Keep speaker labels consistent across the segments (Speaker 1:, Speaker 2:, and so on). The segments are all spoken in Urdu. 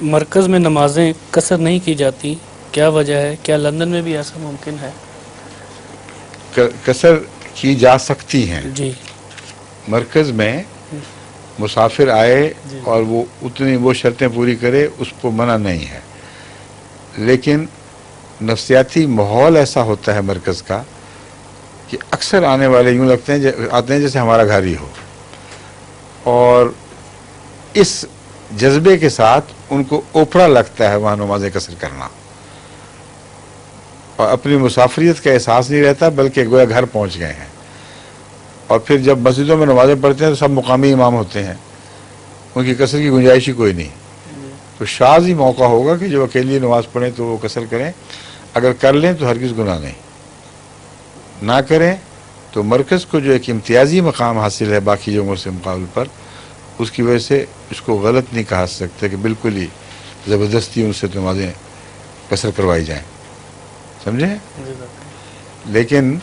Speaker 1: مرکز میں نمازیں قصر نہیں کی جاتی، کیا وجہ ہے؟ کیا لندن میں بھی ایسا ممکن ہے؟
Speaker 2: قصر کی جا سکتی ہیں،
Speaker 1: جی
Speaker 2: مرکز میں مسافر آئے
Speaker 1: جی
Speaker 2: اور وہ اتنی وہ شرطیں پوری کرے، اس کو منع نہیں ہے، لیکن نفسیاتی ماحول ایسا ہوتا ہے مرکز کا کہ اکثر آنے والے یوں لگتے ہیں آتے ہیں جیسے ہمارا گھر ہی ہو، اور اس جذبے کے ساتھ ان کو اوپرا لگتا ہے وہاں نماز قصر کرنا، اور اپنی مسافریت کا احساس نہیں رہتا بلکہ گویا گھر پہنچ گئے ہیں۔ اور پھر جب مسجدوں میں نمازیں پڑھتے ہیں تو سب مقامی امام ہوتے ہیں، ان کی قصر کی گنجائش ہی کوئی نہیں، تو شاذ ہی موقع ہوگا کہ جو اکیلی نماز پڑھیں تو وہ قصر کریں، اگر کر لیں تو ہرگز گناہ نہیں، نہ کریں تو مرکز کو جو ایک امتیازی مقام حاصل ہے باقی جگہوں سے مقابل پر، اس کی وجہ سے اس کو غلط نہیں کہا سکتے کہ بالکل ہی زبردستی ان سے نمازیں قصر کروائی جائیں، سمجھیں؟ لیکن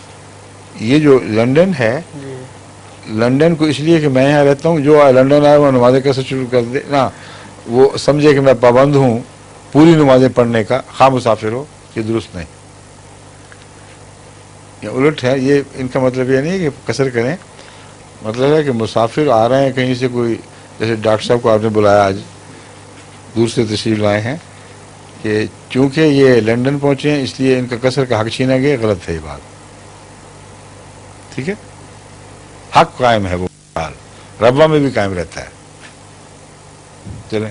Speaker 2: یہ جو لنڈن ہے،
Speaker 1: جی
Speaker 2: لنڈن کو اس لیے کہ میں یہاں رہتا ہوں، جو لنڈن آئے وہ نمازیں قصر شروع کر دے نا، وہ سمجھے کہ میں پابند ہوں پوری نمازیں پڑھنے کا، خواہ مسافر ہو، یہ درست نہیں، یہ الٹ ہے۔ یہ ان کا مطلب یہ نہیں ہے کہ قصر کریں، مطلب ہے کہ مسافر آ رہے ہیں کہیں سے، کوئی جیسے ڈاکٹر صاحب کو آپ نے بلایا آج دور سے تشریف لائے ہیں، کہ چونکہ یہ لنڈن پہنچے ہیں اس لیے ان کا قصر کا حق چھینا گیا، غلط ہے یہ بات، ٹھیک ہے؟ حق قائم ہے، وہ حال ربوہ میں بھی قائم رہتا ہے۔ چلیں